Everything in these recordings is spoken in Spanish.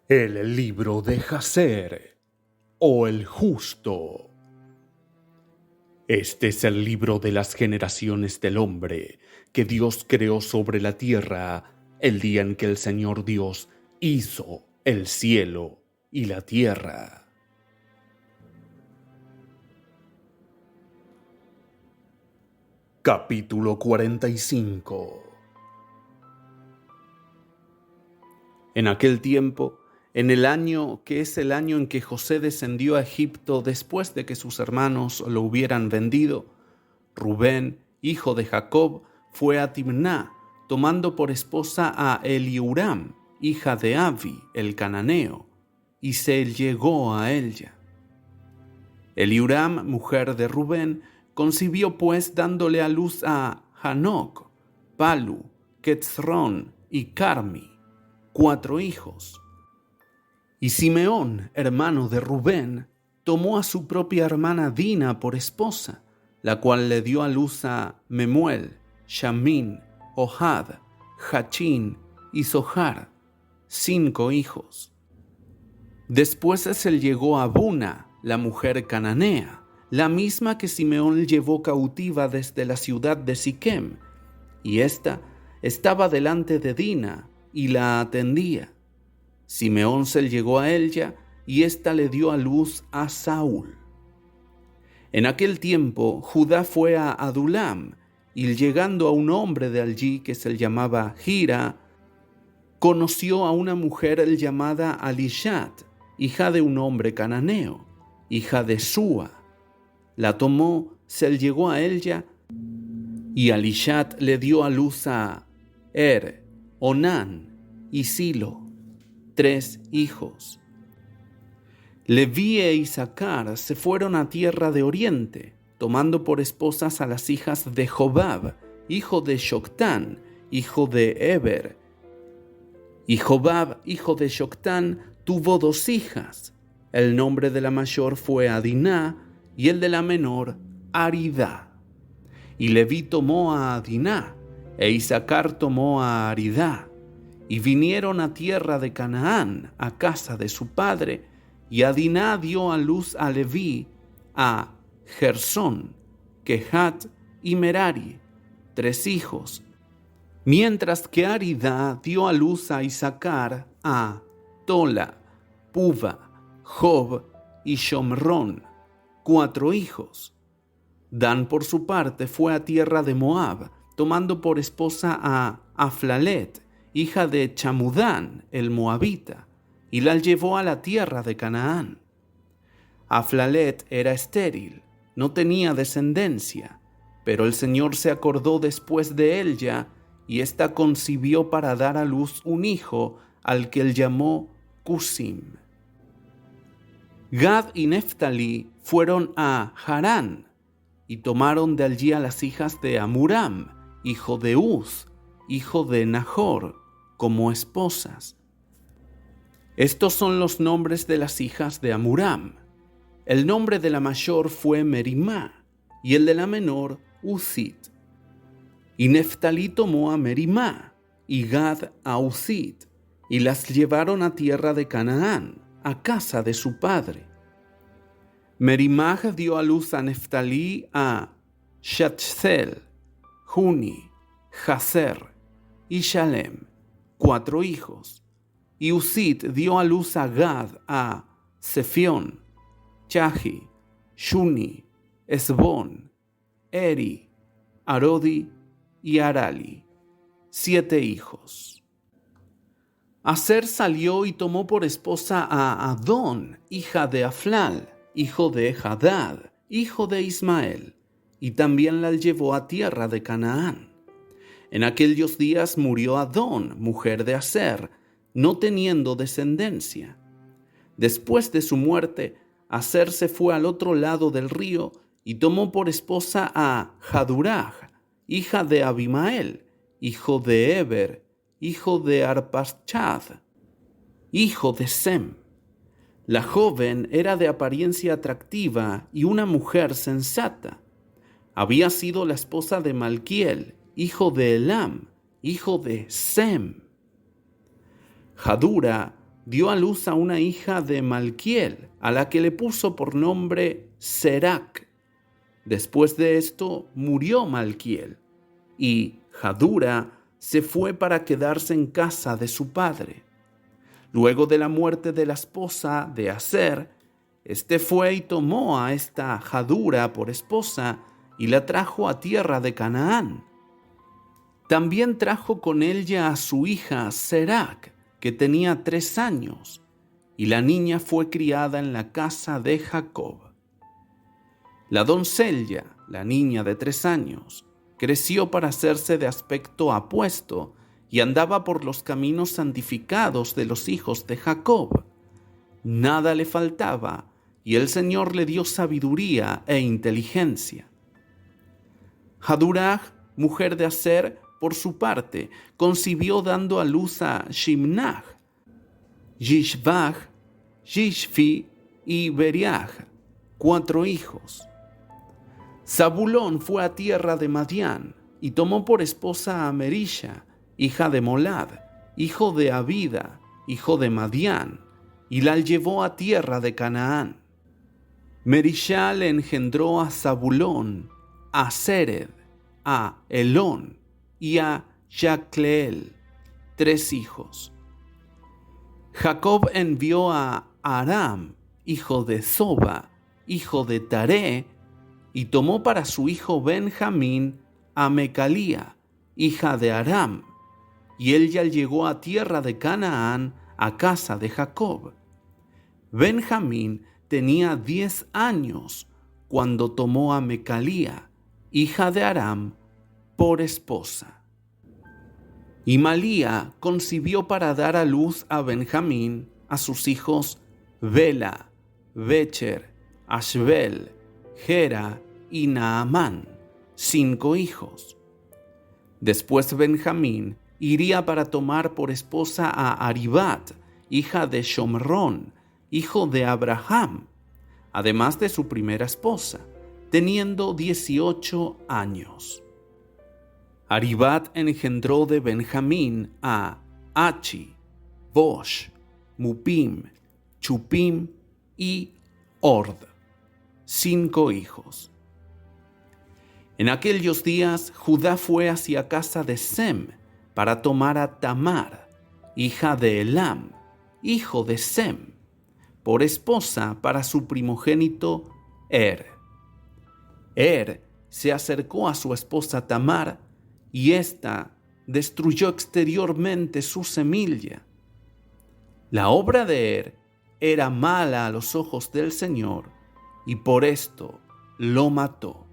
El libro de Jacer, o el justo. Este es el libro de las generaciones del hombre que Dios creó sobre la tierra el día en que el Señor Dios hizo el cielo y la tierra. Capítulo 45. En aquel tiempo, en el año que es el año en que José descendió a Egipto después de que sus hermanos lo hubieran vendido, Rubén, hijo de Jacob, fue a Timná, tomando por esposa a Eliuram, hija de Avi, el cananeo, y se llegó a ella. Eliuram, mujer de Rubén, concibió pues dándole a luz a Hanoc, Palu, Quetzrón y Carmi, 4 hijos. Y Simeón, hermano de Rubén, tomó a su propia hermana Dina por esposa, la cual le dio a luz a Memuel, Shamín, Ohad, Jachín y Zohar, 5 hijos. Después se llegó a Buna, la mujer cananea, la misma que Simeón llevó cautiva desde la ciudad de Siquem, y ésta estaba delante de Dina y la atendía. Simeón se llegó a ella, y ésta le dio a luz a Saúl. En aquel tiempo, Judá fue a Adulam, y llegando a un hombre de allí que se llamaba Gira, conoció a una mujer llamada Alishat, hija de un hombre cananeo, hija de Súa. La tomó, se llegó a ella, y Alishat le dio a luz a Onán y Silo, 3 hijos. Leví e Isaacar se fueron a tierra de oriente, tomando por esposas a las hijas de Jobab, hijo de Joctán, hijo de Eber. Y Jobab, hijo de Joctán, tuvo 2 hijas. El nombre de la mayor fue Adiná, y el de la menor, Aridá. Y Leví tomó a Adiná, e Isaacar tomó a Aridá, y vinieron a tierra de Canaán, a casa de su padre, y Adiná dio a luz a Leví, a Gersón, Kehat y Merari, 3 hijos, mientras que Aridá dio a luz a Isaacar, a Tola, Puva, Job y Shomrón, 4 hijos. Dan por su parte fue a tierra de Moab, tomando por esposa a Aflalet, hija de Chamudán, el moabita, y la llevó a la tierra de Canaán. Aflalet era estéril, no tenía descendencia, pero el Señor se acordó después de ella, y ésta concibió para dar a luz un hijo, al que él llamó Cusim. Gad y Neftalí fueron a Harán, y tomaron de allí a las hijas de Amuram, hijo de Uz, hijo de Nahor, como esposas. Estos son los nombres de las hijas de Amuram. El nombre de la mayor fue Merimá, y el de la menor, Uzit. Y Neftalí tomó a Merimá, y Gad a Uzit, y las llevaron a tierra de Canaán, a casa de su padre. Merimá dio a luz a Neftalí a Shatzel, Juni, Jazer y Shalem, 4 hijos. Y Uzit dio a luz a Gad a Sefión, Chahi, Shuni, Esbón, Eri, Arodi y Arali, 7 hijos. Aser salió y tomó por esposa a Adón, hija de Aflal, hijo de Hadad, hijo de Ismael, y también la llevó a tierra de Canaán. En aquellos días murió Adón, mujer de Aser, no teniendo descendencia. Después de su muerte, Aser se fue al otro lado del río y tomó por esposa a Jaduraj, hija de Abimael, hijo de Eber, hijo de Arpachshad, hijo de Sem. La joven era de apariencia atractiva y una mujer sensata. Había sido la esposa de Malquiel, hijo de Elam, hijo de Sem. Jadura dio a luz a una hija de Malquiel, a la que le puso por nombre Serac. Después de esto murió Malquiel, y Jadura se fue para quedarse en casa de su padre. Luego de la muerte de la esposa de Aser, este fue y tomó a esta Jadura por esposa y la trajo a tierra de Canaán. También trajo con ella a su hija Serac, que tenía 3 años, y la niña fue criada en la casa de Jacob. La doncella, la niña de 3 años, creció para hacerse de aspecto apuesto y andaba por los caminos santificados de los hijos de Jacob. Nada le faltaba, y el Señor le dio sabiduría e inteligencia. Jadurah, mujer de Aser, por su parte, concibió dando a luz a Shimnah, Yishbah, Yishfi y Beriah, 4 hijos. Zabulón fue a tierra de Madián y tomó por esposa a Merisha, hija de Molad, hijo de Abida, hijo de Madián, y la llevó a tierra de Canaán. Merisha le engendró a Zabulón, a Sered, a Elón y a Jacleel, 3 hijos. Jacob envió a Aram, hijo de Zoba, hijo de Taré, y tomó para su hijo Benjamín a Mecalía, hija de Aram, y él ya llegó a tierra de Canaán, a casa de Jacob. Benjamín tenía 10 años cuando tomó a Mecalía, hija de Aram, por esposa. Y Malía concibió para dar a luz a Benjamín a sus hijos Bela, Becher, Ashbel, Gera y Naamán, 5 hijos. Después Benjamín iría para tomar por esposa a Aribat, hija de Shomrón, hijo de Abraham, además de su primera esposa, teniendo 18 años. Aribat engendró de Benjamín a Achi, Bosh, Mupim, Chupim y Ord, 5 hijos. En aquellos días Judá fue hacia casa de Sem para tomar a Tamar, hija de Elam, hijo de Sem, por esposa para su primogénito Er. Se acercó a su esposa Tamar y ésta destruyó exteriormente su semilla. La obra de era mala a los ojos del Señor y por esto lo mató.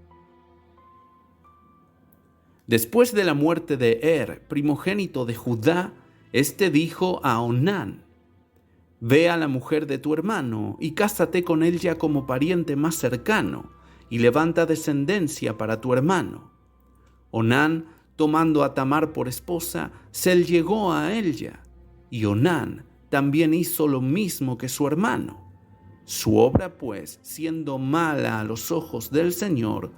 Después de la muerte de primogénito de Judá, éste dijo a Onán: Ve a la mujer de tu hermano y cásate con ella como pariente más cercano, y levanta descendencia para tu hermano. Onán, tomando a Tamar por esposa, se llegó a ella, y Onán también hizo lo mismo que su hermano. Su obra, pues, siendo mala a los ojos del Señor,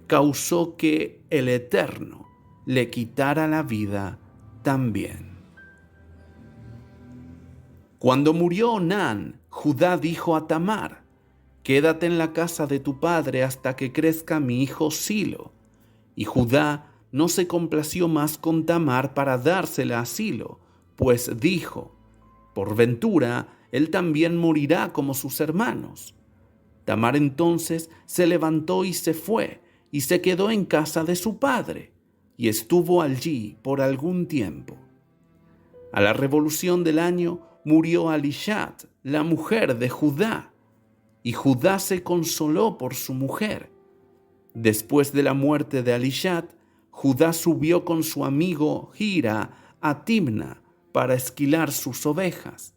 causó que el Eterno le quitara la vida también. Cuando murió Onán, Judá dijo a Tamar: Quédate en la casa de tu padre hasta que crezca mi hijo Silo. Y Judá no se complació más con Tamar para dársela a Silo, pues dijo: Por ventura, él también morirá como sus hermanos. Tamar entonces se levantó y se fue, y se quedó en casa de su padre, y estuvo allí por algún tiempo. A la revolución del año murió Alishat, la mujer de Judá, y Judá se consoló por su mujer. Después de la muerte de Alishat, Judá subió con su amigo Hira a Timna para esquilar sus ovejas.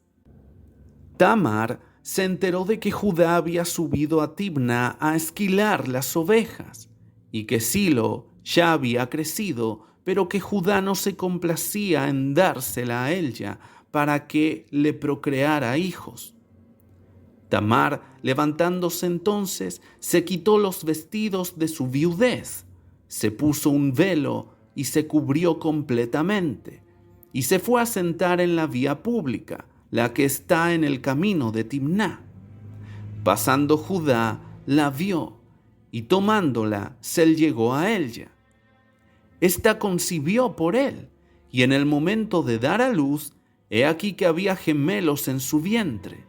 Tamar se enteró de que Judá había subido a Timna a esquilar las ovejas, y que Silo ya había crecido, pero que Judá no se complacía en dársela a ella para que le procreara hijos. Tamar, levantándose entonces, se quitó los vestidos de su viudez, se puso un velo y se cubrió completamente, y se fue a sentar en la vía pública, la que está en el camino de Timná. Pasando Judá, la vio, y tomándola, se llegó a ella. Esta concibió por él, y en el momento de dar a luz, he aquí que había gemelos en su vientre,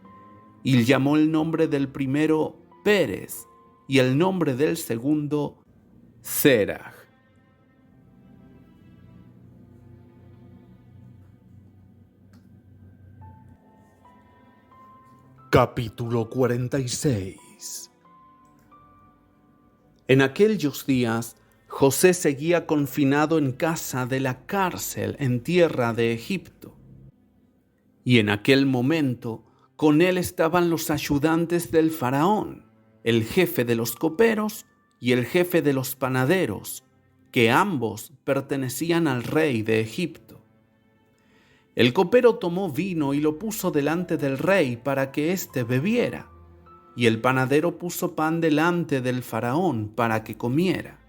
y llamó el nombre del primero Pérez, y el nombre del segundo Seraj. Capítulo 46. En aquellos días, José seguía confinado en casa de la cárcel en tierra de Egipto. Y en aquel momento, con él estaban los ayudantes del faraón, el jefe de los coperos y el jefe de los panaderos, que ambos pertenecían al rey de Egipto. El copero tomó vino y lo puso delante del rey para que éste bebiera, y el panadero puso pan delante del faraón para que comiera.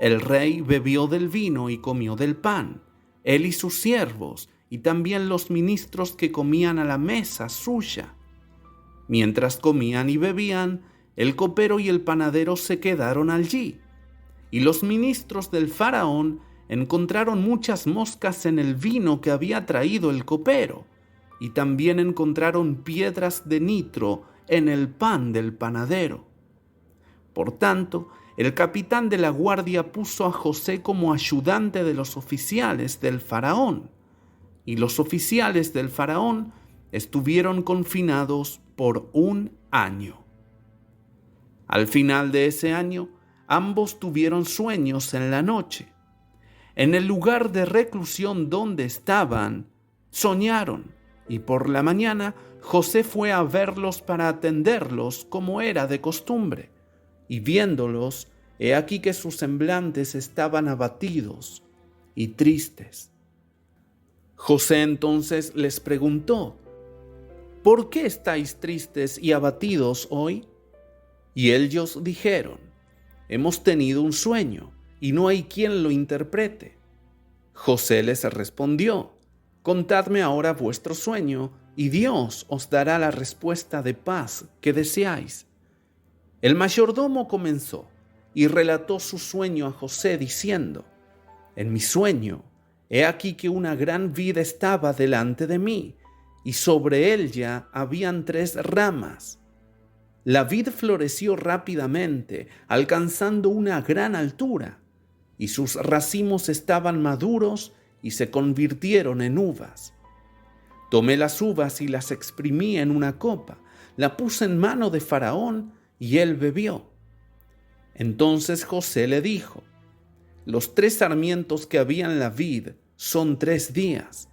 El rey bebió del vino y comió del pan, él y sus siervos, y también los ministros que comían a la mesa suya. Mientras comían y bebían, el copero y el panadero se quedaron allí, y los ministros del faraón encontraron muchas moscas en el vino que había traído el copero, y también encontraron piedras de nitro en el pan del panadero. Por tanto, el capitán de la guardia puso a José como ayudante de los oficiales del faraón, y los oficiales del faraón estuvieron confinados por 1 año. Al final de ese año, ambos tuvieron sueños en la noche. En el lugar de reclusión donde estaban, soñaron, y por la mañana José fue a verlos para atenderlos como era de costumbre, y viéndolos, he aquí que sus semblantes estaban abatidos y tristes. José entonces les preguntó: ¿por qué estáis tristes y abatidos hoy? Y ellos dijeron: hemos tenido un sueño, y no hay quien lo interprete. José les respondió: contadme ahora vuestro sueño, y Dios os dará la respuesta de paz que deseáis. El mayordomo comenzó y relató su sueño a José, diciendo: en mi sueño, he aquí que una gran vid estaba delante de mí, y sobre ella habían 3 ramas. La vid floreció rápidamente, alcanzando una gran altura, y sus racimos estaban maduros y se convirtieron en uvas. Tomé las uvas y las exprimí en una copa, la puse en mano de Faraón y él bebió. Entonces José le dijo: los 3 sarmientos que había en la vid son 3 días.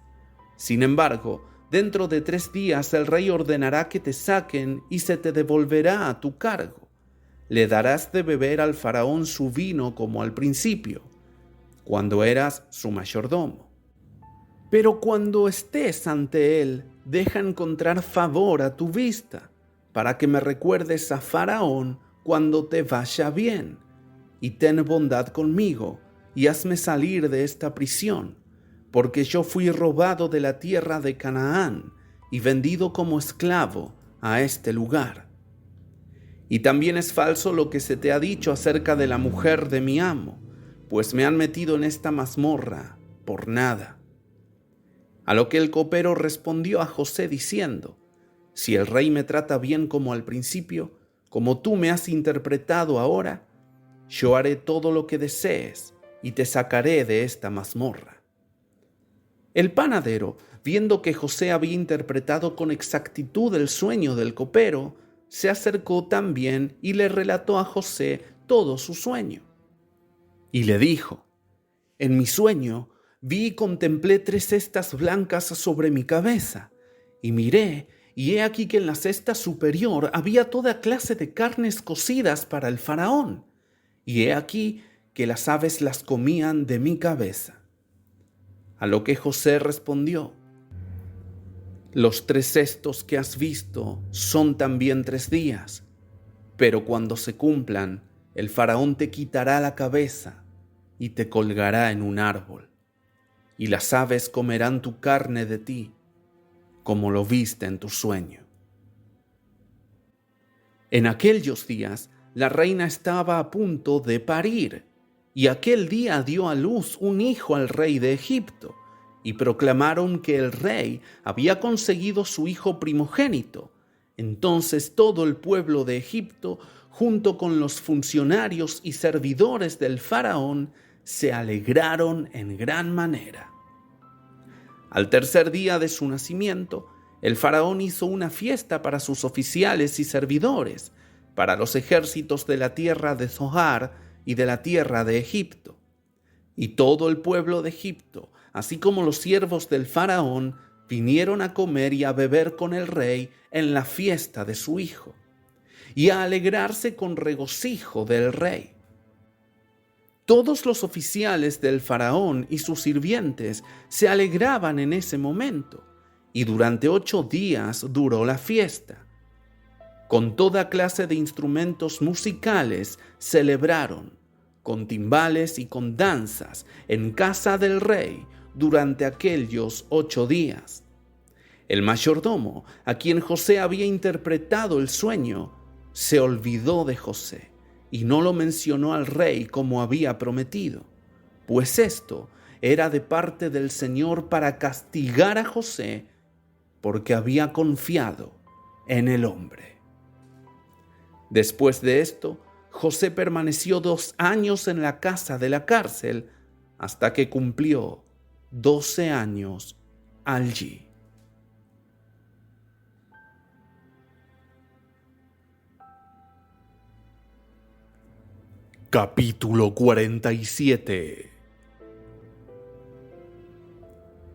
Sin embargo, dentro de 3 días el rey ordenará que te saquen y se te devolverá a tu cargo. Le darás de beber al faraón su vino como al principio, cuando eras su mayordomo. Pero cuando estés ante él, deja encontrar favor a tu vista, para que me recuerdes a Faraón cuando te vaya bien, y ten bondad conmigo, y hazme salir de esta prisión, porque yo fui robado de la tierra de Canaán, y vendido como esclavo a este lugar. Y también es falso lo que se te ha dicho acerca de la mujer de mi amo, pues me han metido en esta mazmorra por nada. A lo que el copero respondió a José diciendo: si el rey me trata bien como al principio, como tú me has interpretado ahora, yo haré todo lo que desees y te sacaré de esta mazmorra. El panadero, viendo que José había interpretado con exactitud el sueño del copero, se acercó también y le relató a José todo su sueño. Y le dijo: en mi sueño vi y contemplé 3 cestas blancas sobre mi cabeza, y miré, y he aquí que en la cesta superior había toda clase de carnes cocidas para el faraón, y he aquí que las aves las comían de mi cabeza. A lo que José respondió: los 3 cestos que has visto son también 3 días, pero cuando se cumplan, el faraón te quitará la cabeza y te colgará en un árbol, y las aves comerán tu carne de ti. como lo viste en tu sueño. En aquellos días, la reina estaba a punto de parir, y aquel día dio a luz un hijo al rey de Egipto, y proclamaron que el rey había conseguido su hijo primogénito. Entonces todo el pueblo de Egipto, junto con los funcionarios y servidores del faraón, se alegraron en gran manera. Al tercer día de su nacimiento, el faraón hizo una fiesta para sus oficiales y servidores, para los ejércitos de la tierra de Zohar y de la tierra de Egipto. Y todo el pueblo de Egipto, así como los siervos del faraón, vinieron a comer y a beber con el rey en la fiesta de su hijo, y a alegrarse con regocijo del rey. Todos los oficiales del faraón y sus sirvientes se alegraban en ese momento, y durante 8 días duró la fiesta. Con toda clase de instrumentos musicales celebraron, con timbales y con danzas, en casa del rey durante aquellos 8 días. El mayordomo, a quien José había interpretado el sueño, se olvidó de José y no lo mencionó al rey como había prometido, pues esto era de parte del Señor para castigar a José porque había confiado en el hombre. Después de esto, José permaneció 2 años en la casa de la cárcel hasta que cumplió 12 años allí. Capítulo 47.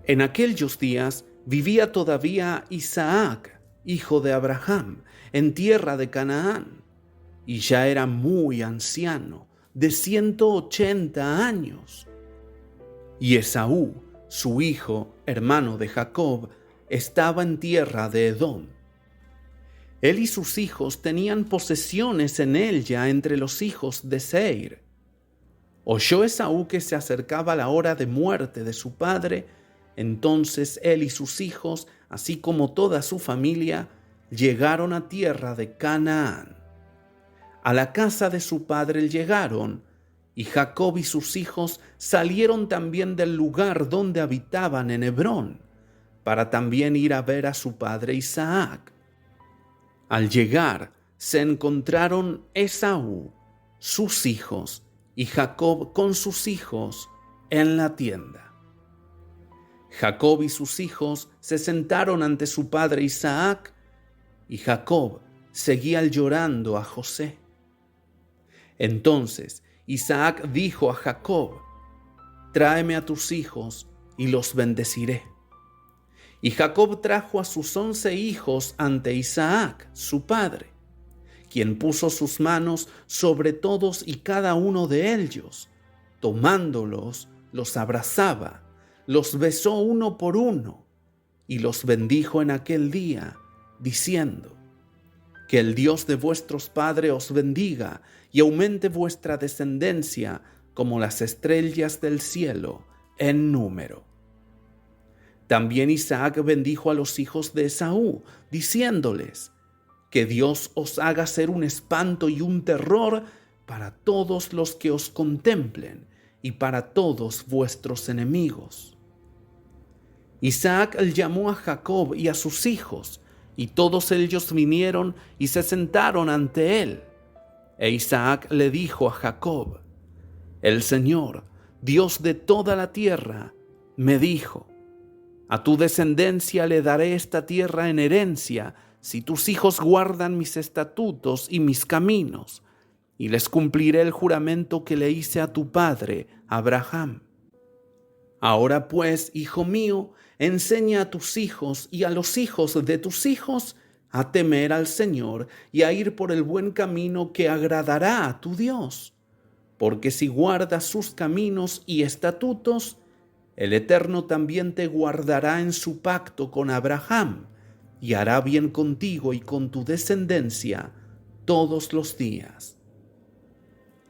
En aquellos días vivía todavía Isaac, hijo de Abraham, en tierra de Canaán, y ya era muy anciano, de 180 años. Y Esaú, su hijo, hermano de Jacob, estaba en tierra de Edom. Él y sus hijos tenían posesiones en ella entre los hijos de Seir. Oyó Esaú que se acercaba la hora de muerte de su padre, entonces él y sus hijos, así como toda su familia, llegaron a tierra de Canaán. A la casa de su padre llegaron, y Jacob y sus hijos salieron también del lugar donde habitaban en Hebrón, para también ir a ver a su padre Isaac. Al llegar, se encontraron Esaú, sus hijos, y Jacob con sus hijos en la tienda. Jacob y sus hijos se sentaron ante su padre Isaac, y Jacob seguía llorando a José. Entonces Isaac dijo a Jacob: «Tráeme a tus hijos y los bendeciré». Y Jacob trajo a sus 11 hijos ante Isaac, su padre, quien puso sus manos sobre todos y cada uno de ellos. Tomándolos, los abrazaba, los besó uno por uno y los bendijo en aquel día, diciendo: «Que el Dios de vuestros padres os bendiga y aumente vuestra descendencia como las estrellas del cielo en número». También Isaac bendijo a los hijos de Esaú, diciéndoles: «Que Dios os haga ser un espanto y un terror para todos los que os contemplen y para todos vuestros enemigos». Isaac llamó a Jacob y a sus hijos, y todos ellos vinieron y se sentaron ante él. E Isaac le dijo a Jacob: «El Señor, Dios de toda la tierra, me dijo: a tu descendencia le daré esta tierra en herencia si tus hijos guardan mis estatutos y mis caminos, y les cumpliré el juramento que le hice a tu padre, Abraham. Ahora pues, hijo mío, enseña a tus hijos y a los hijos de tus hijos a temer al Señor y a ir por el buen camino que agradará a tu Dios, porque si guardas sus caminos y estatutos, el Eterno también te guardará en su pacto con Abraham y hará bien contigo y con tu descendencia todos los días».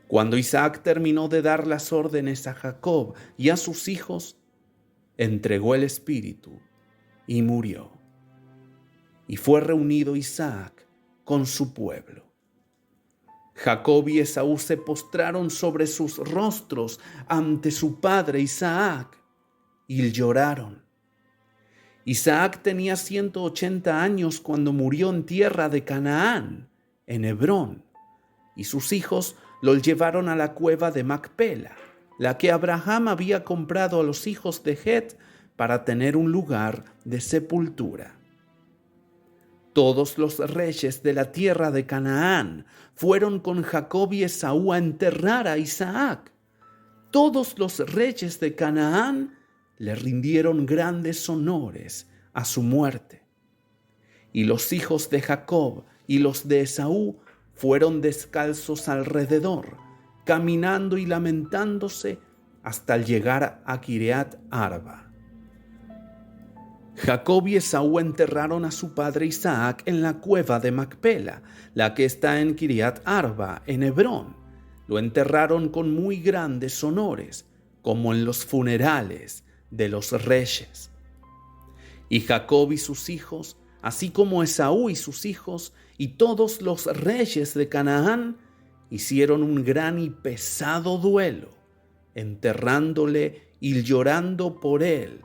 Cuando Isaac terminó de dar las órdenes a Jacob y a sus hijos, entregó el espíritu y murió. y fue reunido Isaac con su pueblo. Jacob y Esaú se postraron sobre sus rostros ante su padre Isaac y lloraron. Isaac tenía 180 años cuando murió en tierra de Canaán, en Hebrón, y sus hijos lo llevaron a la cueva de Macpela, la que Abraham había comprado a los hijos de Het para tener un lugar de sepultura. Todos los reyes de la tierra de Canaán fueron con Jacob y Esaú a enterrar a Isaac. Todos los reyes de Canaán le rindieron grandes honores a su muerte. Y los hijos de Jacob y los de Esaú fueron descalzos alrededor, caminando y lamentándose hasta llegar a Kiriat Arba. Jacob y Esaú enterraron a su padre Isaac en la cueva de Macpela, la que está en Kiriat Arba, en Hebrón. Lo enterraron con muy grandes honores, como en los funerales de los reyes. Y Jacob y sus hijos, así como Esaú y sus hijos, y todos los reyes de Canaán, hicieron un gran y pesado duelo, enterrándole y llorando por él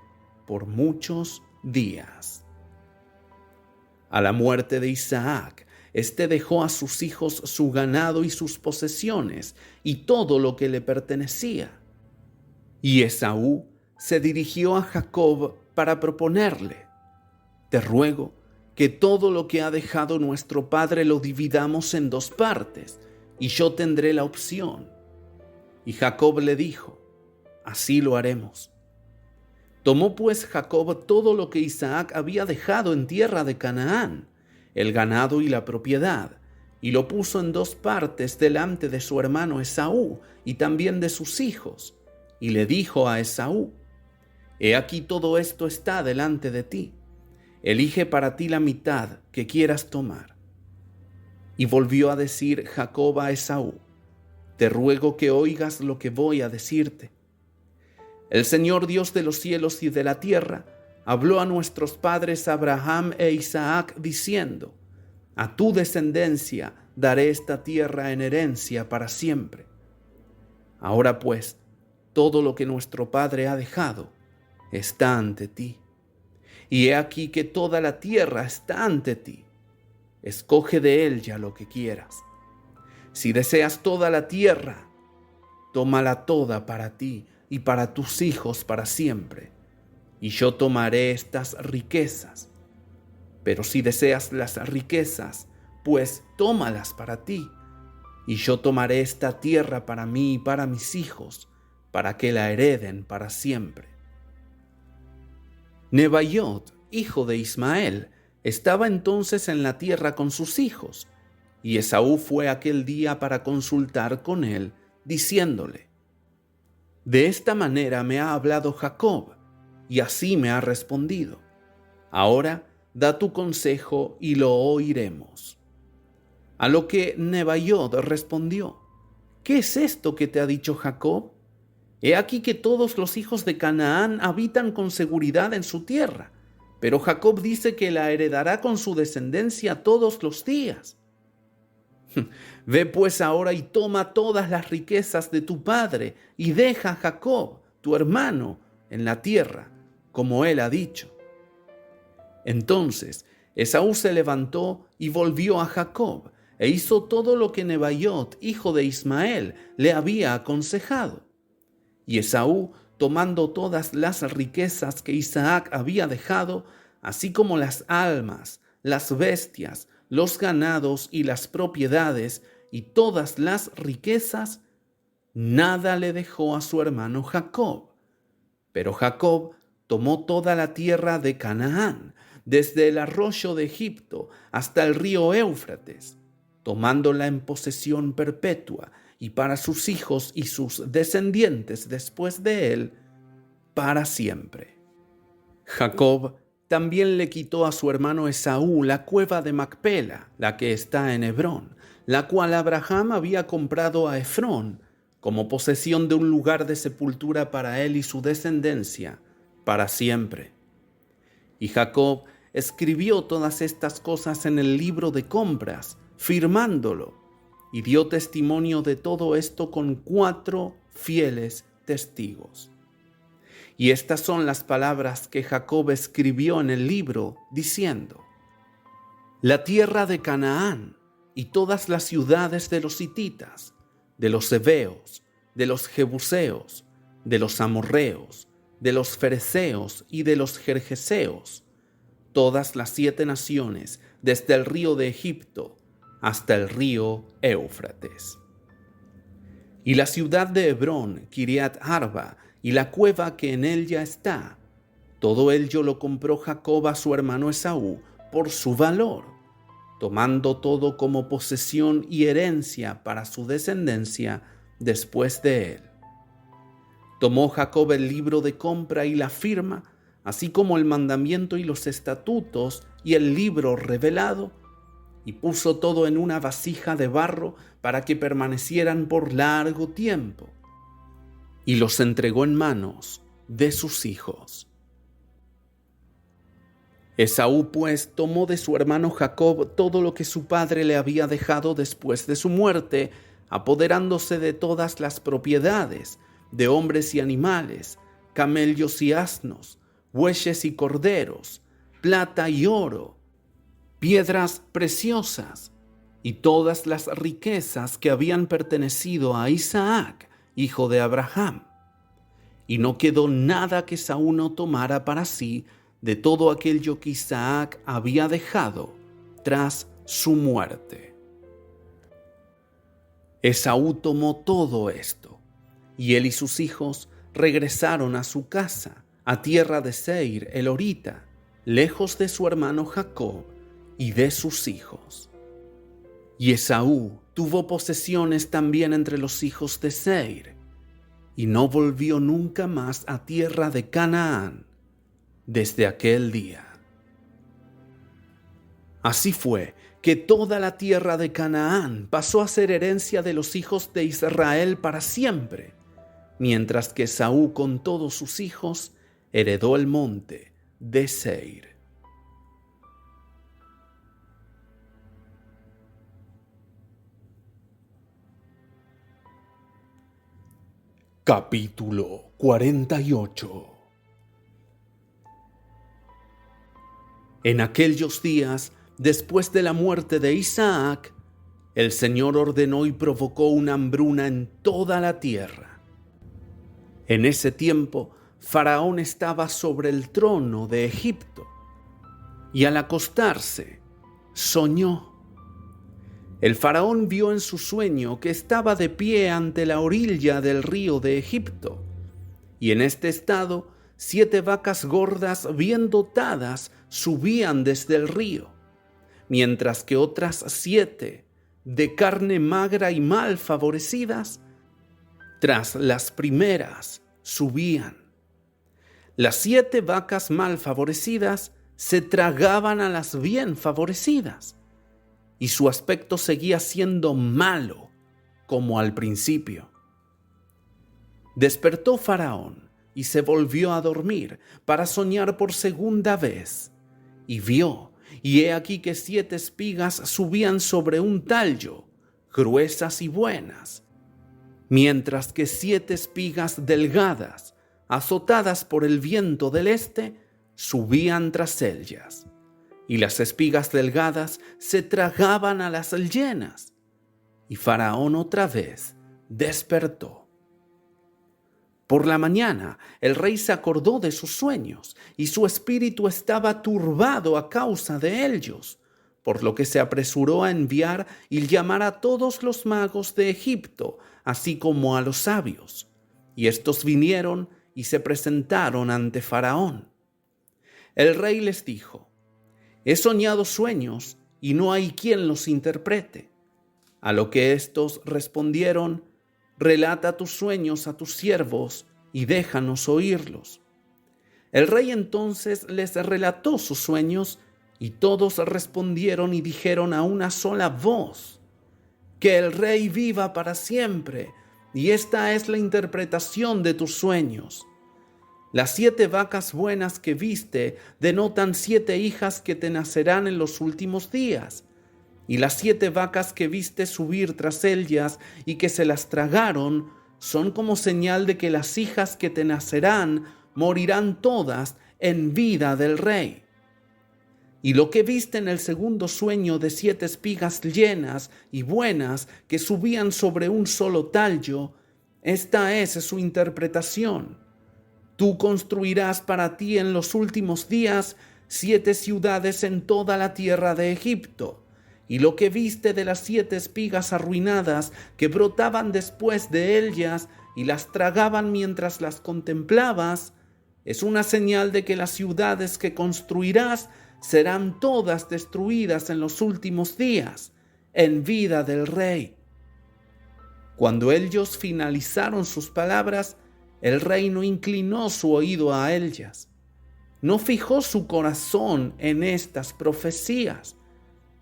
por muchos días. A la muerte de Isaac, éste dejó a sus hijos su ganado y sus posesiones y todo lo que le pertenecía. Y Esaú se dirigió a Jacob para proponerle: te ruego que todo lo que ha dejado nuestro padre lo dividamos en 2 partes, y yo tendré la opción. Y Jacob le dijo: así lo haremos. Tomó pues Jacob todo lo que Isaac había dejado en tierra de Canaán, el ganado y la propiedad, y lo puso en 2 partes delante de su hermano Esaú y también de sus hijos, y le dijo a Esaú: he aquí todo esto está delante de ti, elige para ti la mitad que quieras tomar. Y volvió a decir Jacob a Esaú: te ruego que oigas lo que voy a decirte. El Señor Dios de los cielos y de la tierra habló a nuestros padres Abraham e Isaac diciendo: a tu descendencia daré esta tierra en herencia para siempre. Ahora pues, todo lo que nuestro padre ha dejado está ante ti. Y he aquí que toda la tierra está ante ti. Escoge de él ya lo que quieras. Si deseas toda la tierra, tómala toda para ti y para tus hijos para siempre, y yo tomaré estas riquezas. Pero si deseas las riquezas, pues tómalas para ti, y yo tomaré esta tierra para mí y para mis hijos, para que la hereden para siempre. Nebaiot, hijo de Ismael, estaba entonces en la tierra con sus hijos, y Esaú fue aquel día para consultar con él, diciéndole: de esta manera me ha hablado Jacob, y así me ha respondido. Ahora da tu consejo y lo oiremos. A lo que Nebaiot respondió: ¿qué es esto que te ha dicho Jacob? He aquí que todos los hijos de Canaán habitan con seguridad en su tierra, pero Jacob dice que la heredará con su descendencia todos los días. Ve pues ahora y toma todas las riquezas de tu padre y deja a Jacob, tu hermano, en la tierra, como él ha dicho. Entonces Esaú se levantó y volvió a Jacob, e hizo todo lo que Nebaiot, hijo de Ismael, le había aconsejado. Y Esaú, tomando todas las riquezas que Isaac había dejado, así como las almas, las bestias, los ganados y las propiedades, y todas las riquezas, nada le dejó a su hermano Jacob. Pero Jacob tomó toda la tierra de Canaán, desde el arroyo de Egipto hasta el río Éufrates, tomándola en posesión perpetua, y para sus hijos y sus descendientes después de él, para siempre. Jacob también le quitó a su hermano Esaú la cueva de Macpela, la que está en Hebrón, la cual Abraham había comprado a Efrón, como posesión de un lugar de sepultura para él y su descendencia, para siempre. Y Jacob escribió todas estas cosas en el libro de compras, firmándolo, y dio testimonio de todo esto con 4 fieles testigos. Y estas son las palabras que Jacob escribió en el libro, diciendo: la tierra de Canaán y todas las ciudades de los hititas, de los heveos, de los jebuseos, de los amorreos, de los fereceos y de los gergeseos, todas las 7 naciones, desde el río de Egipto hasta el río Éufrates. Y la ciudad de Hebrón, Kiriat Arba, y la cueva que en él ya está, todo ello lo compró Jacob a su hermano Esaú por su valor, tomando todo como posesión y herencia para su descendencia después de él. Tomó Jacob el libro de compra y la firma, así como el mandamiento y los estatutos y el libro revelado, y puso todo en una vasija de barro para que permanecieran por largo tiempo, y los entregó en manos de sus hijos. Esaú, pues, tomó de su hermano Jacob todo lo que su padre le había dejado después de su muerte, apoderándose de todas las propiedades, de hombres y animales, camellos y asnos, bueyes y corderos, plata y oro, piedras preciosas, y todas las riquezas que habían pertenecido a Isaac, hijo de Abraham. Y no quedó nada que Esaú no tomara para sí de todo aquello que Isaac había dejado tras su muerte. Esaú tomó todo esto, y él y sus hijos regresaron a su casa, a tierra de Seir el Horita, lejos de su hermano Jacob y de sus hijos. Y Esaú tuvo posesiones también entre los hijos de Seir, y no volvió nunca más a tierra de Canaán desde aquel día. Así fue que toda la tierra de Canaán pasó a ser herencia de los hijos de Israel para siempre, mientras que Esaú con todos sus hijos heredó el monte de Seir. Capítulo 48. En aquellos días, después de la muerte de Isaac, el Señor ordenó y provocó una hambruna en toda la tierra. En ese tiempo, Faraón estaba sobre el trono de Egipto, y al acostarse, soñó. El faraón vio en su sueño que estaba de pie ante la orilla del río de Egipto, y en este estado 7 vacas gordas bien dotadas subían desde el río, mientras que otras 7 de carne magra y mal favorecidas tras las primeras subían. Las 7 vacas mal favorecidas se tragaban a las bien favorecidas, y su aspecto seguía siendo malo como al principio. Despertó Faraón y se volvió a dormir para soñar por segunda vez, y vio, y he aquí que 7 espigas subían sobre un tallo, gruesas y buenas, mientras que 7 espigas delgadas, azotadas por el viento del este, subían tras ellas. Y las espigas delgadas se tragaban a las llenas. Y Faraón otra vez despertó. Por la mañana el rey se acordó de sus sueños, y su espíritu estaba turbado a causa de ellos, por lo que se apresuró a enviar y llamar a todos los magos de Egipto, así como a los sabios. Y estos vinieron y se presentaron ante Faraón. El rey les dijo: he soñado sueños y no hay quien los interprete. A lo que éstos respondieron: relata tus sueños a tus siervos y déjanos oírlos. El rey entonces les relató sus sueños, y todos respondieron y dijeron a una sola voz: que el rey viva para siempre, y esta es la interpretación de tus sueños. Las 7 vacas buenas que viste denotan 7 hijas que te nacerán en los últimos días. Y las 7 vacas que viste subir tras ellas y que se las tragaron son como señal de que las hijas que te nacerán morirán todas en vida del rey. Y lo que viste en el segundo sueño de 7 espigas llenas y buenas que subían sobre un solo tallo, esta es su interpretación. Tú construirás para ti en los últimos días 7 ciudades en toda la tierra de Egipto. Y lo que viste de las 7 espigas arruinadas que brotaban después de ellas y las tragaban mientras las contemplabas, es una señal de que las ciudades que construirás serán todas destruidas en los últimos días, en vida del rey. Cuando ellos finalizaron sus palabras, el rey no inclinó su oído a ellas. No fijó su corazón en estas profecías,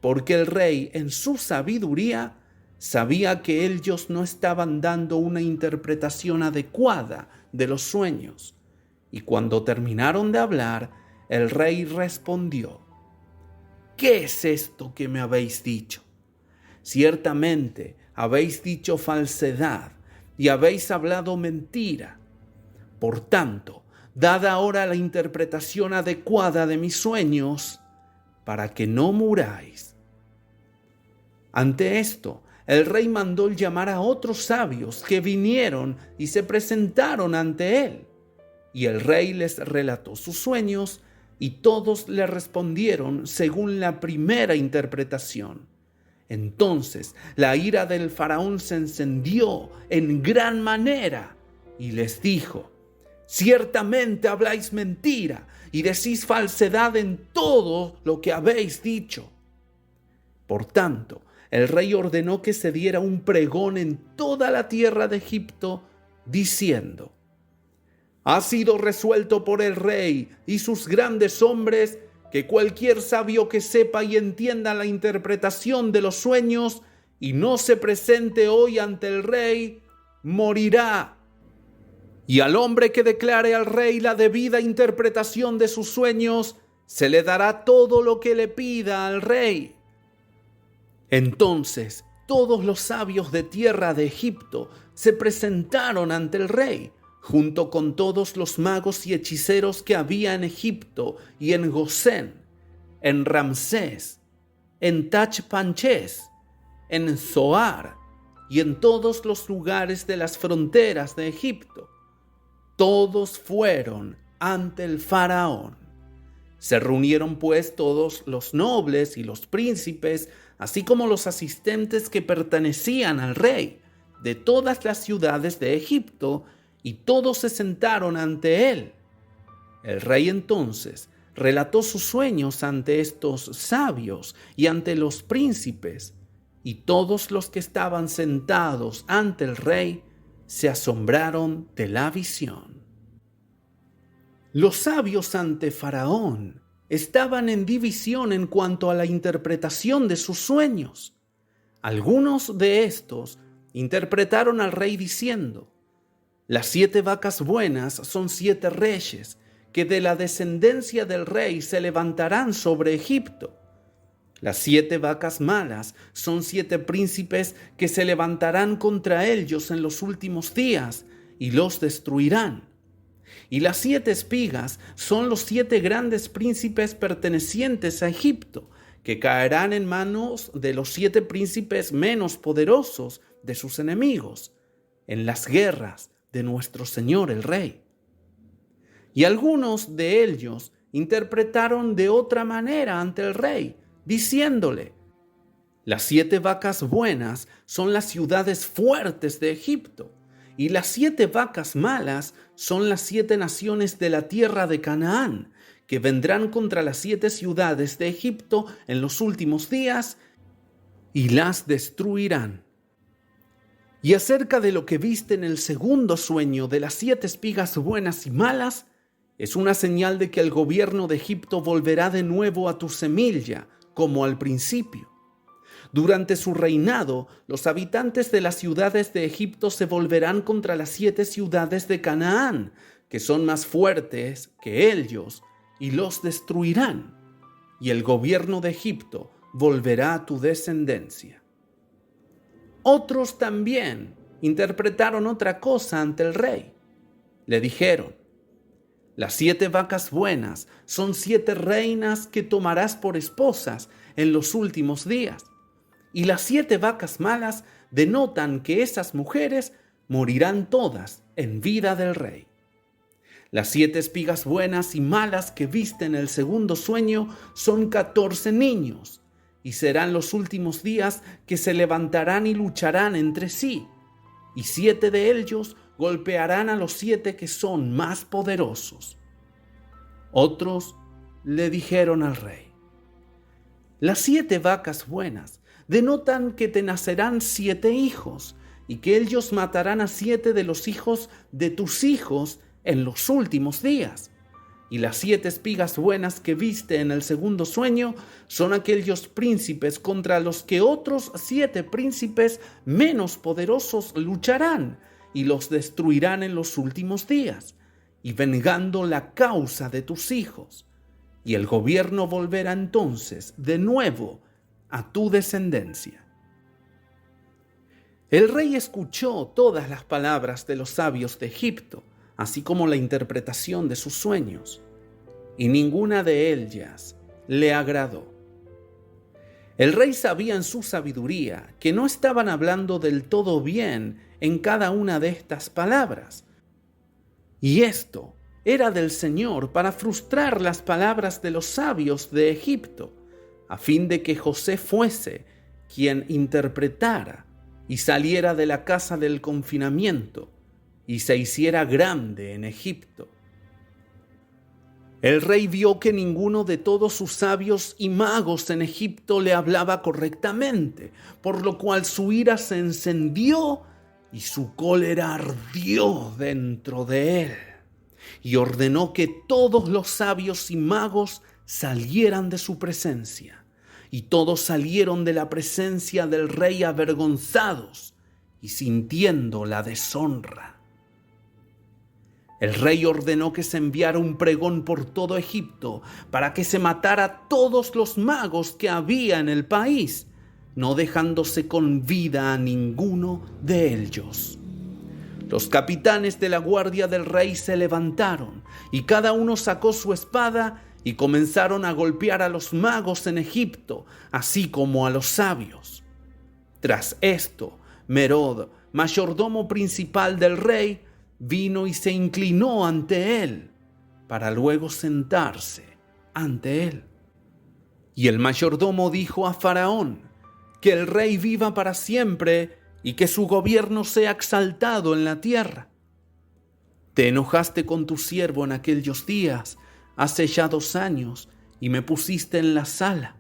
porque el rey, en su sabiduría, sabía que ellos no estaban dando una interpretación adecuada de los sueños. Y cuando terminaron de hablar, el rey respondió: ¿Qué es esto que me habéis dicho? Ciertamente habéis dicho falsedad y habéis hablado mentira. Por tanto, dad ahora la interpretación adecuada de mis sueños para que no muráis. Ante esto, el rey mandó llamar a otros sabios que vinieron y se presentaron ante él. Y el rey les relató sus sueños y todos le respondieron según la primera interpretación. Entonces la ira del faraón se encendió en gran manera y les dijo: ciertamente habláis mentira y decís falsedad en todo lo que habéis dicho. Por tanto, el rey ordenó que se diera un pregón en toda la tierra de Egipto, diciendo: ha sido resuelto por el rey y sus grandes hombres que cualquier sabio que sepa y entienda la interpretación de los sueños y no se presente hoy ante el rey, morirá. Y al hombre que declare al rey la debida interpretación de sus sueños, se le dará todo lo que le pida al rey. Entonces todos los sabios de tierra de Egipto se presentaron ante el rey, junto con todos los magos y hechiceros que había en Egipto y en Gosén, en Ramsés, en Tachpanches, en Zoar y en todos los lugares de las fronteras de Egipto. Todos fueron ante el faraón. Se reunieron pues todos los nobles y los príncipes, así como los asistentes que pertenecían al rey, de todas las ciudades de Egipto, y todos se sentaron ante él. El rey entonces relató sus sueños ante estos sabios y ante los príncipes, y todos los que estaban sentados ante el rey se asombraron de la visión. Los sabios ante Faraón estaban en división en cuanto a la interpretación de sus sueños. Algunos de estos interpretaron al rey diciendo: las 7 vacas buenas son 7 reyes, que de la descendencia del rey se levantarán sobre Egipto. Las 7 vacas malas son 7 príncipes que se levantarán contra ellos en los últimos días y los destruirán. Y las 7 espigas son los 7 grandes príncipes pertenecientes a Egipto, que caerán en manos de los 7 príncipes menos poderosos de sus enemigos, en las guerras de nuestro Señor el Rey. Y algunos de ellos interpretaron de otra manera ante el rey, diciéndole: las 7 vacas buenas son las ciudades fuertes de Egipto, y las 7 vacas malas son las 7 naciones de la tierra de Canaán, que vendrán contra las 7 ciudades de Egipto en los últimos días y las destruirán. Y acerca de lo que viste en el segundo sueño de las 7 espigas buenas y malas, es una señal de que el gobierno de Egipto volverá de nuevo a tu semilla, como al principio. Durante su reinado, los habitantes de las ciudades de Egipto se volverán contra las 7 ciudades de Canaán, que son más fuertes que ellos, y los destruirán, y el gobierno de Egipto volverá a tu descendencia. Otros también interpretaron otra cosa ante el rey. Le dijeron: las 7 vacas buenas son 7 reinas que tomarás por esposas en los últimos días, y las 7 vacas malas denotan que esas mujeres morirán todas en vida del rey. Las 7 espigas buenas y malas que viste en el segundo sueño son 14 niños, y serán los últimos días que se levantarán y lucharán entre sí, y 7 de ellos golpearán a los 7 que son más poderosos. Otros le dijeron al rey: las 7 vacas buenas denotan que te nacerán 7 hijos, y que ellos matarán a 7 de los hijos de tus hijos en los últimos días. Y las 7 espigas buenas que viste en el segundo sueño son aquellos príncipes contra los que otros 7 príncipes menos poderosos lucharán, y los destruirán en los últimos días, y vengando la causa de tus hijos. Y el gobierno volverá entonces de nuevo a tu descendencia. El rey escuchó todas las palabras de los sabios de Egipto, así como la interpretación de sus sueños, y ninguna de ellas le agradó. El rey sabía en su sabiduría que no estaban hablando del todo bien en cada una de estas palabras, y esto era del Señor para frustrar las palabras de los sabios de Egipto, a fin de que José fuese quien interpretara y saliera de la casa del confinamiento y se hiciera grande en Egipto. El rey vio que ninguno de todos sus sabios y magos en Egipto le hablaba correctamente, por lo cual su ira se encendió y su cólera ardió dentro de él, y ordenó que todos los sabios y magos salieran de su presencia. Y todos salieron de la presencia del rey avergonzados y sintiendo la deshonra. El rey ordenó que se enviara un pregón por todo Egipto para que se matara a todos los magos que había en el país, no dejándose con vida a ninguno de ellos. Los capitanes de la guardia del rey se levantaron y cada uno sacó su espada y comenzaron a golpear a los magos en Egipto, así como a los sabios. Tras esto, Merod, mayordomo principal del rey, vino y se inclinó ante él, para luego sentarse ante él. Y el mayordomo dijo a Faraón: que el rey viva para siempre y que su gobierno sea exaltado en la tierra. Te enojaste con tu siervo en aquellos días, hace ya 2 años, y me pusiste en la sala.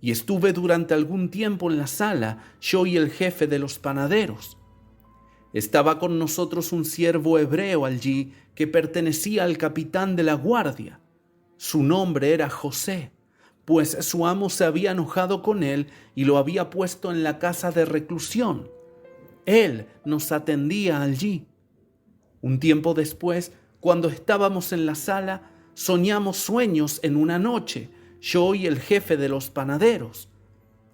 Y estuve durante algún tiempo en la sala, yo y el jefe de los panaderos. Estaba con nosotros un siervo hebreo allí que pertenecía al capitán de la guardia. Su nombre era José, pues su amo se había enojado con él y lo había puesto en la casa de reclusión. Él nos atendía allí. Un tiempo después, cuando estábamos en la sala, soñamos sueños en una noche, yo y el jefe de los panaderos.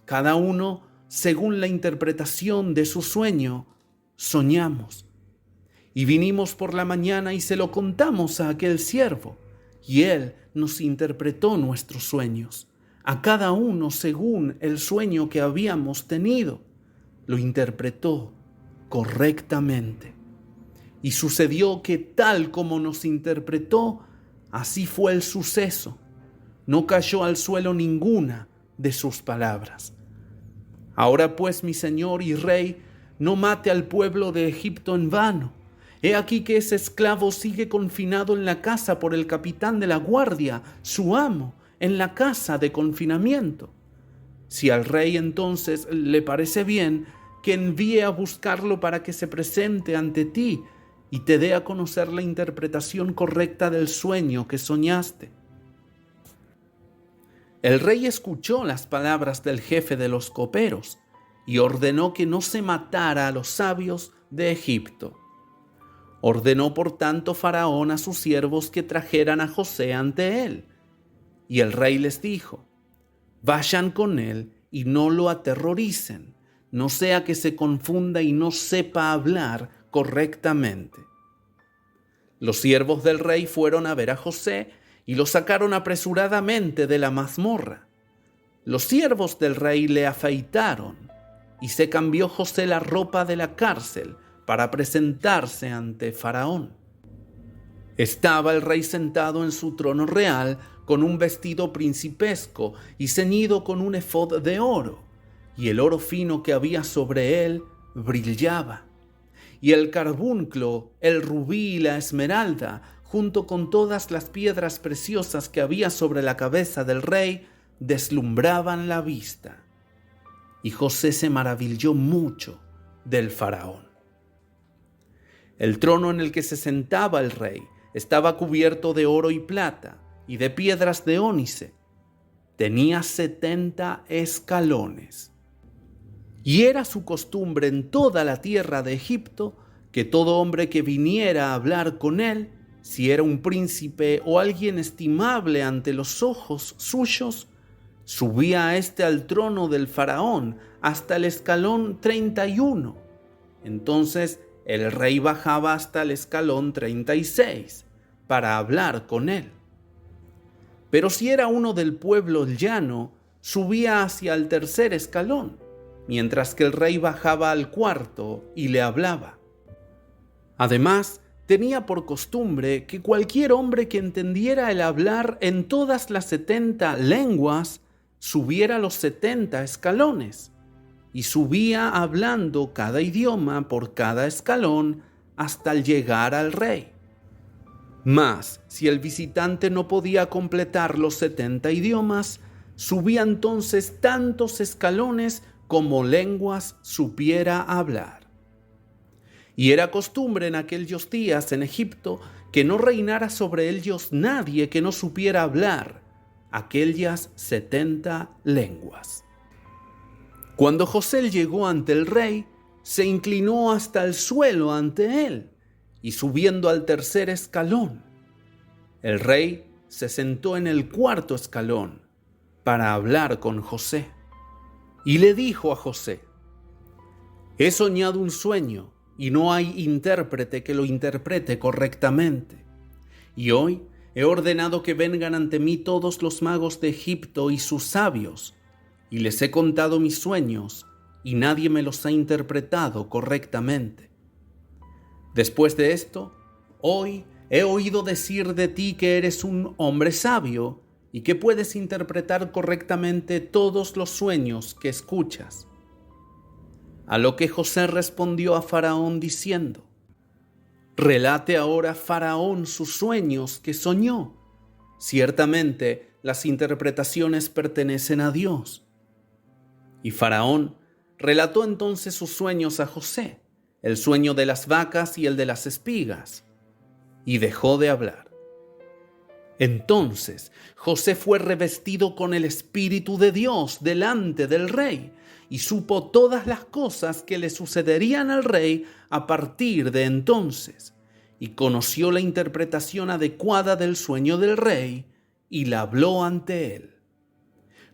Cada uno, según la interpretación de su sueño, soñamos. Y vinimos por la mañana y se lo contamos a aquel siervo, y él nos interpretó nuestros sueños, a cada uno según el sueño que habíamos tenido. Lo interpretó correctamente. Y sucedió que tal como nos interpretó, así fue el suceso. No cayó al suelo ninguna de sus palabras. Ahora pues, mi señor y rey, no mate al pueblo de Egipto en vano. He aquí que ese esclavo sigue confinado en la casa por el capitán de la guardia, su amo, en la casa de confinamiento. Si al rey entonces le parece bien, que envíe a buscarlo para que se presente ante ti y te dé a conocer la interpretación correcta del sueño que soñaste. El rey escuchó las palabras del jefe de los coperos y ordenó que no se matara a los sabios de Egipto. Ordenó por tanto Faraón a sus siervos que trajeran a José ante él. Y el rey les dijo: vayan con él y no lo aterroricen, no sea que se confunda y no sepa hablar correctamente. Los siervos del rey fueron a ver a José y lo sacaron apresuradamente de la mazmorra. Los siervos del rey le afeitaron y se cambió José la ropa de la cárcel para presentarse ante Faraón. Estaba el rey sentado en su trono real con un vestido principesco y ceñido con un efod de oro, y el oro fino que había sobre él brillaba. Y el carbunclo, el rubí y la esmeralda, junto con todas las piedras preciosas que había sobre la cabeza del rey, deslumbraban la vista. Y José se maravilló mucho del Faraón. El trono en el que se sentaba el rey estaba cubierto de oro y plata y de piedras de ónice. Tenía 70 escalones. Y era su costumbre en toda la tierra de Egipto que todo hombre que viniera a hablar con él, si era un príncipe o alguien estimable ante los ojos suyos, subía a éste al trono del faraón hasta el escalón 31. Entonces el rey bajaba hasta el escalón 36 para hablar con él. Pero si era uno del pueblo llano, subía hacia el tercer escalón, mientras que el rey bajaba al cuarto y le hablaba. Además, tenía por costumbre que cualquier hombre que entendiera el hablar en todas las 70 lenguas subiera los 70 escalones, y subía hablando cada idioma por cada escalón hasta llegar al rey. Mas, si el visitante no podía completar los 70 idiomas, subía entonces tantos escalones como lenguas supiera hablar. Y era costumbre en aquellos días en Egipto que no reinara sobre ellos nadie que no supiera hablar aquellas 70 lenguas. Cuando José llegó ante el rey, se inclinó hasta el suelo ante él, y subiendo al tercer escalón, el rey se sentó en el cuarto escalón para hablar con José. Y le dijo a José: he soñado un sueño, y no hay intérprete que lo interprete correctamente. Y hoy he ordenado que vengan ante mí todos los magos de Egipto y sus sabios, y les he contado mis sueños, y nadie me los ha interpretado correctamente. Después de esto, hoy he oído decir de ti que eres un hombre sabio y que puedes interpretar correctamente todos los sueños que escuchas. A lo que José respondió a Faraón diciendo: relate ahora Faraón sus sueños que soñó. Ciertamente las interpretaciones pertenecen a Dios. Y Faraón relató entonces sus sueños a José, el sueño de las vacas y el de las espigas, y dejó de hablar. Entonces José fue revestido con el Espíritu de Dios delante del rey, y supo todas las cosas que le sucederían al rey a partir de entonces, y conoció la interpretación adecuada del sueño del rey, y la habló ante él.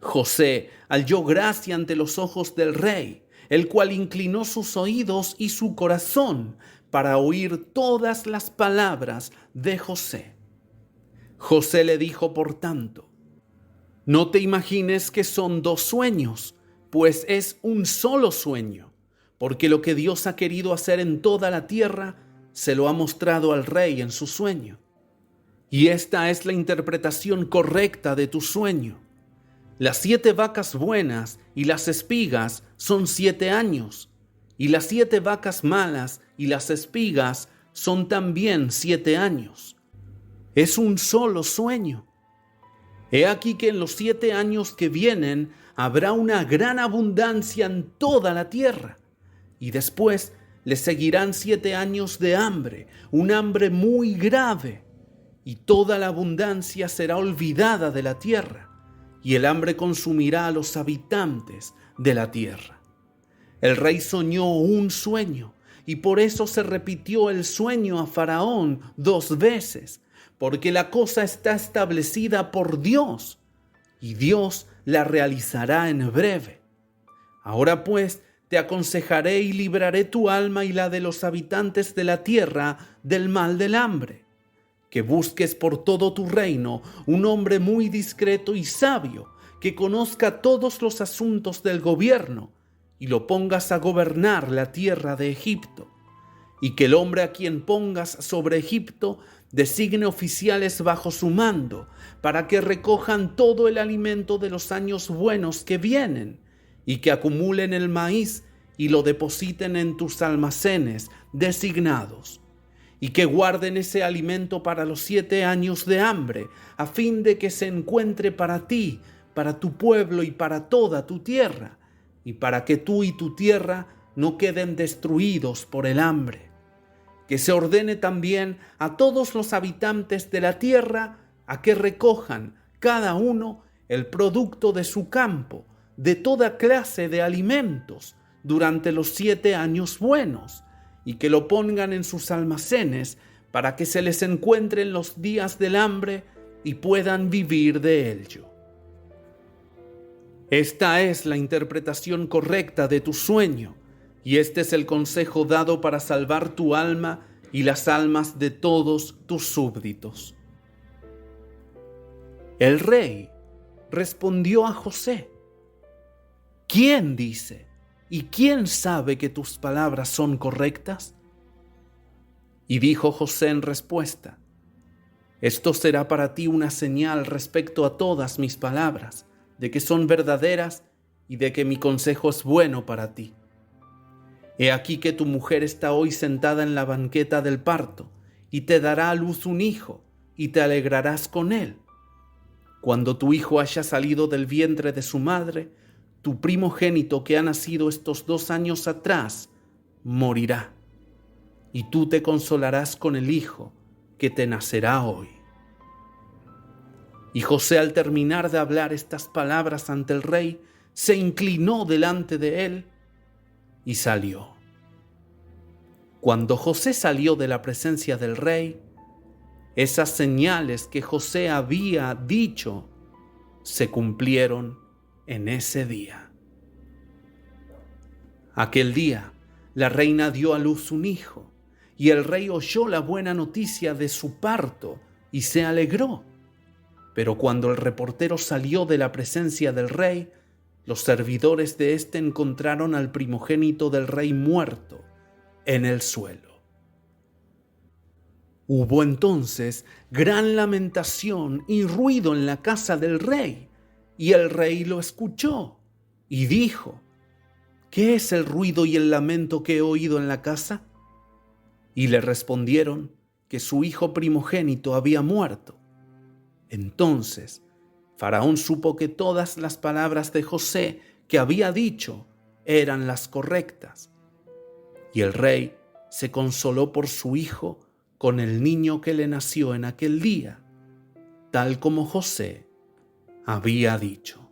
José halló gracia ante los ojos del rey, el cual inclinó sus oídos y su corazón para oír todas las palabras de José. José le dijo, por tanto: no te imagines que son 2 sueños, pues es un solo sueño, porque lo que Dios ha querido hacer en toda la tierra se lo ha mostrado al rey en su sueño. Y esta es la interpretación correcta de tu sueño. Las 7 vacas buenas y las espigas son 7 años, y las 7 vacas malas y las espigas son también 7 años. Es un solo sueño. He aquí que en los 7 años que vienen habrá una gran abundancia en toda la tierra, y después le seguirán 7 años de hambre, un hambre muy grave, y toda la abundancia será olvidada de la tierra, y el hambre consumirá a los habitantes de la tierra. El rey soñó un sueño, y por eso se repitió el sueño a Faraón 2 veces, porque la cosa está establecida por Dios, y Dios la realizará en breve. Ahora pues, te aconsejaré y libraré tu alma y la de los habitantes de la tierra del mal del hambre. Que busques por todo tu reino un hombre muy discreto y sabio, que conozca todos los asuntos del gobierno, y lo pongas a gobernar la tierra de Egipto. Y que el hombre a quien pongas sobre Egipto designe oficiales bajo su mando, para que recojan todo el alimento de los años buenos que vienen, y que acumulen el maíz y lo depositen en tus almacenes designados, y que guarden ese alimento para los 7 años de hambre, a fin de que se encuentre para ti, para tu pueblo y para toda tu tierra, y para que tú y tu tierra no queden destruidos por el hambre. Que se ordene también a todos los habitantes de la tierra a que recojan cada uno el producto de su campo, de toda clase de alimentos, durante los 7 años buenos, y que lo pongan en sus almacenes para que se les encuentren los días del hambre y puedan vivir de ello. Esta es la interpretación correcta de tu sueño, y este es el consejo dado para salvar tu alma y las almas de todos tus súbditos. El rey respondió a José: ¿Quién dice y quién sabe que tus palabras son correctas? Y dijo José en respuesta: Esto será para ti una señal respecto a todas mis palabras, de que son verdaderas y de que mi consejo es bueno para ti. He aquí que tu mujer está hoy sentada en la banqueta del parto, y te dará a luz un hijo, y te alegrarás con él. Cuando tu hijo haya salido del vientre de su madre, tu primogénito que ha nacido estos 2 años atrás morirá, y tú te consolarás con el hijo que te nacerá hoy. Y José, al terminar de hablar estas palabras ante el rey, se inclinó delante de él y salió. Cuando José salió de la presencia del rey, esas señales que José había dicho se cumplieron en ese día. Aquel día, la reina dio a luz un hijo, y el rey oyó la buena noticia de su parto y se alegró. Pero cuando el reportero salió de la presencia del rey, los servidores de éste encontraron al primogénito del rey muerto en el suelo. Hubo entonces gran lamentación y ruido en la casa del rey, y el rey lo escuchó y dijo: ¿Qué es el ruido y el lamento que he oído en la casa? Y le respondieron que su hijo primogénito había muerto. Entonces Faraón supo que todas las palabras de José que había dicho eran las correctas, y el rey se consoló por su hijo con el niño que le nació en aquel día, tal como José había dicho.